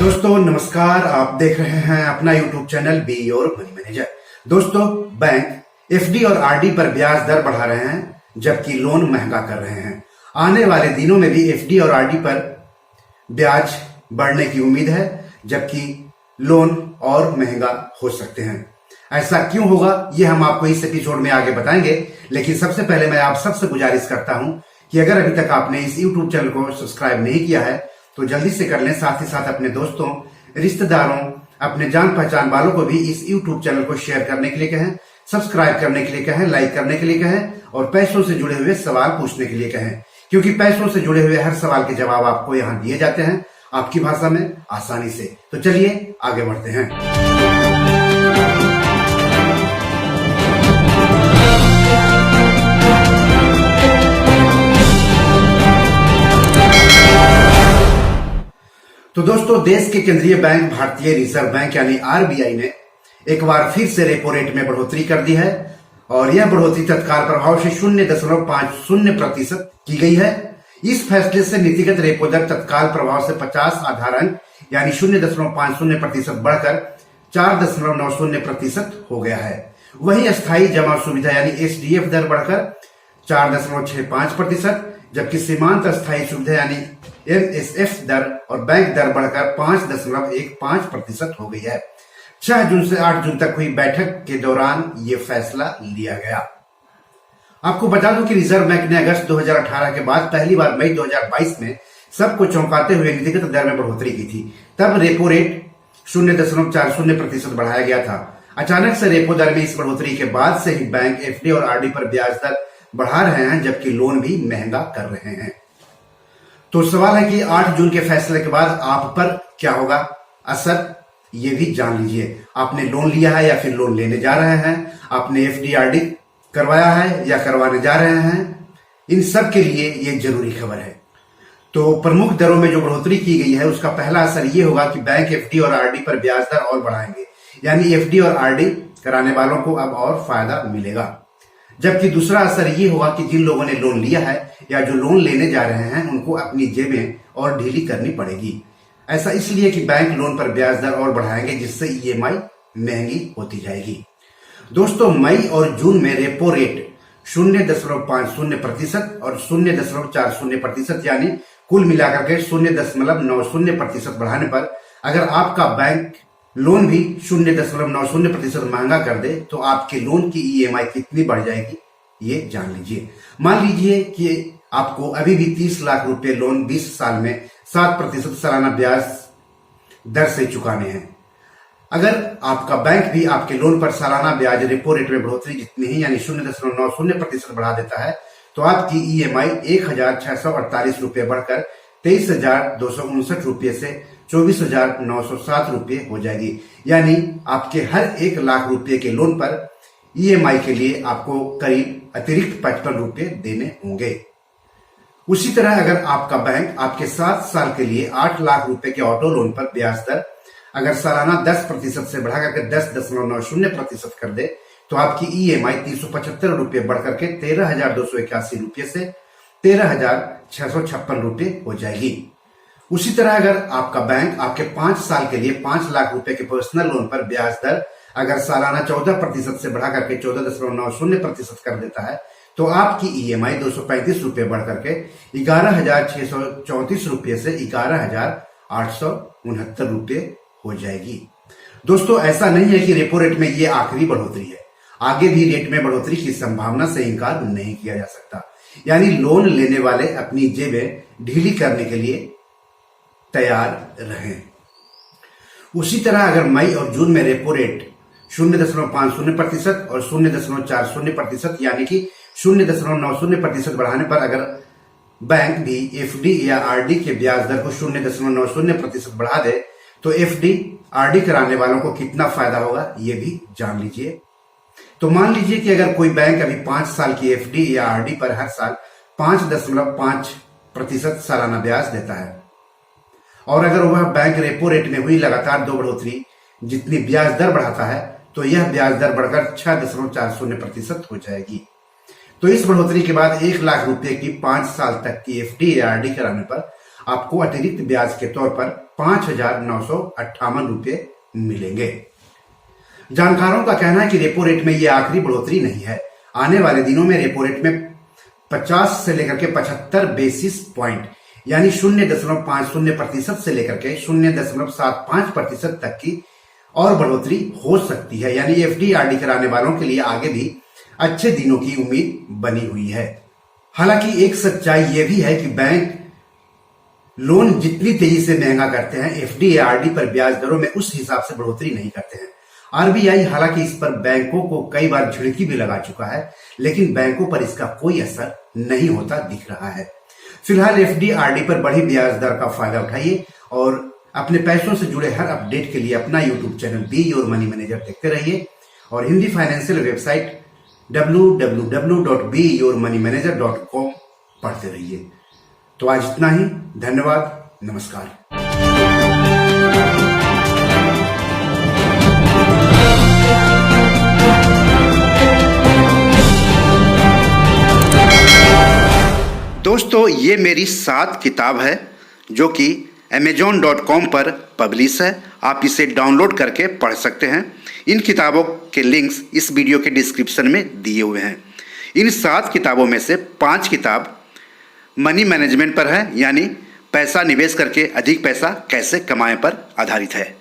दोस्तों नमस्कार, आप देख रहे हैं अपना YouTube channel be your money manager. दोस्तों, बैंक एफडी और आरडी पर ब्याज दर बढ़ा रहे हैं जबकि लोन महंगा कर रहे हैं। आने वाले दिनों में भी एफडी और आरडी पर ब्याज बढ़ने की उम्मीद है जबकि लोन और महंगा हो सकते हैं। ऐसा क्यों होगा ये हम आपको इस एपिसोड में आगे बताएंगे, लेकिन सबसे पहले मैं आप सबसे गुजारिश करता हूं कि अगर अभी तक आपने इस यूट्यूब चैनल को सब्सक्राइब नहीं किया है तो जल्दी से कर लें। साथ ही साथ अपने दोस्तों, रिश्तेदारों, अपने जान पहचान वालों को भी इस यूट्यूब चैनल को शेयर करने के लिए कहें, सब्सक्राइब करने के लिए कहें, लाइक करने के लिए कहें और पैसों से जुड़े हुए सवाल पूछने के लिए कहें, क्योंकि पैसों से जुड़े हुए हर सवाल के जवाब आपको यहाँ दिए जाते हैं आपकी भाषा में आसानी से। तो चलिए आगे बढ़ते हैं। तो दोस्तों, देश के केंद्रीय बैंक भारतीय रिजर्व बैंक यानी आरबीआई ने एक बार फिर से रेपो रेट में बढ़ोतरी कर दी है और यह बढ़ोतरी तत्काल प्रभाव से 0.50% की गई है। इस फैसले से नीतिगत रेपो दर तत्काल प्रभाव से 50 आधार अंक यानी 0.50% बढ़कर 4.90% हो गया है। वहीं अस्थायी जमा सुविधा यानी एसडीएफ दर बढ़कर 4.65%, जबकि सीमांत अस्थायी सुविधा यानी एमएसएफ दर और बैंक दर बढ़कर 5.15% हो गई है। 6 जून से 8 जून तक हुई बैठक के दौरान ये फैसला लिया गया। आपको बता दूं कि रिजर्व बैंक ने अगस्त 2018 के बाद पहली बार मई 2022 में सबको चौंकाते हुए नीतिगत दर में बढ़ोतरी की थी। तब रेपो रेट 0.40% बढ़ाया गया था। अचानक से रेपो दर में इस बढ़ोतरी के बाद से ही बैंक एफडी और आरडी पर ब्याज दर बढ़ा रहे हैं जबकि लोन भी महंगा कर रहे हैं। तो सवाल है कि 8 जून के फैसले के बाद आप पर क्या होगा असर, ये भी जान लीजिए। आपने लोन लिया है या फिर लोन लेने जा रहे हैं, आपने एफडी आरडी करवाया है या करवाने जा रहे हैं, इन सब के लिए ये जरूरी खबर है। तो प्रमुख दरों में जो बढ़ोतरी की गई है उसका पहला असर ये होगा कि बैंक एफडी और आरडी पर ब्याज दर और बढ़ाएंगे, यानी एफडी और आरडी कराने वालों को अब और फायदा मिलेगा। जबकि दूसरा असर ये होगा कि जिन लोगों ने लोन लिया है या जो लोन लेने जा रहे हैं उनको अपनी जेबें और ढीली करनी पड़ेगी। ऐसा इसलिए कि बैंक लोन पर ब्याज दर और बढ़ाएंगे जिससे ईएमआई महंगी होती जाएगी। दोस्तों, मई और जून में रेपो रेट 0.50% और 0.40% यानी कुल मिलाकर के 0.90% बढ़ाने पर अगर आपका बैंक लोन भी 0.90% महंगा कर दे तो आपके लोन की ईएमआई कितनी बढ़ जाएगी ये जान लीजिए। मान लीजिए कि आपको अभी भी 30 लाख रुपए लोन 20 साल में 7% सालाना ब्याज दर से चुकाने हैं। अगर आपका बैंक भी आपके लोन पर सालाना ब्याज रेपो रेट में बढ़ोतरी जितनी ही यानी 0.90% बढ़ा देता है तो आपकी ईएमआई 1,648 रुपये बढ़कर 23,259 रुपये से 24,907 रुपये हो जाएगी। यानी आपके हर 1 लाख रुपये के लोन पर ईएमआई के लिए आपको करीब अतिरिक्त 55 रुपये देने होंगे। उसी तरह अगर आपका बैंक आपके 7 साल के लिए 8 लाख रुपए के ऑटो लोन पर ब्याज दर अगर सालाना 10% से बढ़ा करके 10.90% कर दे तो आपकी ईएमआई 375 रुपये बढ़कर के 13,281 रुपये से 13,656 रुपये हो जाएगी। उसी तरह अगर आपका बैंक आपके 5 साल के लिए 5 लाख रुपए के पर्सनल लोन पर ब्याज दर अगर सालाना 14% से बढ़ा करके 14.90% कर देता है तो आपकी ईएमआई 235 रुपये बढ़ करके 11,634 रुपये से 11,869 रुपये हो जाएगी। दोस्तों, ऐसा नहीं है कि रेपो रेट में ये आखिरी बढ़ोतरी है, आगे भी रेट में बढ़ोतरी की संभावना से इनकार नहीं किया जा सकता। यानी लोन लेने वाले अपनी जेबें ढीली करने के लिए तैयार रहें। उसी तरह अगर मई और जून में रेपो रेट 0.50% और 0.40% यानी कि 0.90% बढ़ाने पर अगर बैंक भी एफडी या आरडी के ब्याज दर को 0.90% बढ़ा दे तो एफडी आरडी कराने वालों को कितना फायदा होगा ये भी जान लीजिए। तो मान लीजिए कि अगर कोई बैंक अभी 5 साल की एफडी या आरडी पर हर साल 5.5% सालाना ब्याज देता है और अगर वह बैंक रेपो रेट में हुई लगातार 2 बढ़ोतरी जितनी ब्याज दर बढ़ाता है तो यह ब्याज दर बढ़कर 6.40% हो जाएगी। तो इस बढ़ोतरी के बाद 1 लाख रुपए की 5 साल तक की एफडी या आरडी कराने पर आपको अतिरिक्त ब्याज के तौर पर ₹5,958 मिलेंगे। जानकारों का कहना है कि रेपो रेट में यह आखिरी बढ़ोतरी नहीं है। आने वाले दिनों में रेपो रेट में 50 से लेकर के 75 बेसिस पॉइंट यानी 0.50% से लेकर के 0.75% तक की और बढ़ोतरी हो सकती है। यानी एफडी आरडी कराने वालों के लिए आगे भी अच्छे दिनों की उम्मीद बनी हुई है। हालांकि एक सच्चाई यह भी है कि बैंक लोन जितनी तेजी से महंगा करते हैं, एफडी या आरडी पर ब्याज दरों में उस हिसाब से बढ़ोतरी नहीं करते हैं। आरबीआई हालांकि इस पर बैंकों को कई बार झिड़की भी लगा चुका है, लेकिन बैंकों पर इसका कोई असर नहीं होता दिख रहा है। फिलहाल एफडी आरडी पर बढ़ी ब्याज दर का फायदा उठाइए और अपने पैसों से जुड़े हर अपडेट के लिए अपना YouTube channel be your money manager देखते रहिए और हिंदी फाइनेंशियल वेबसाइट www.beyourmoneymanager.com पढ़ते रहिए। तो आज इतना ही। धन्यवाद। नमस्कार। दोस्तों, ये मेरी 7 किताब है जो कि amazon.com पर पब्लिश है। आप इसे डाउनलोड करके पढ़ सकते हैं। इन किताबों के लिंक्स इस वीडियो के डिस्क्रिप्शन में दिए हुए हैं। इन 7 किताबों में से 5 किताब मनी मैनेजमेंट पर है, यानी पैसा निवेश करके अधिक पैसा कैसे कमाएं पर आधारित है।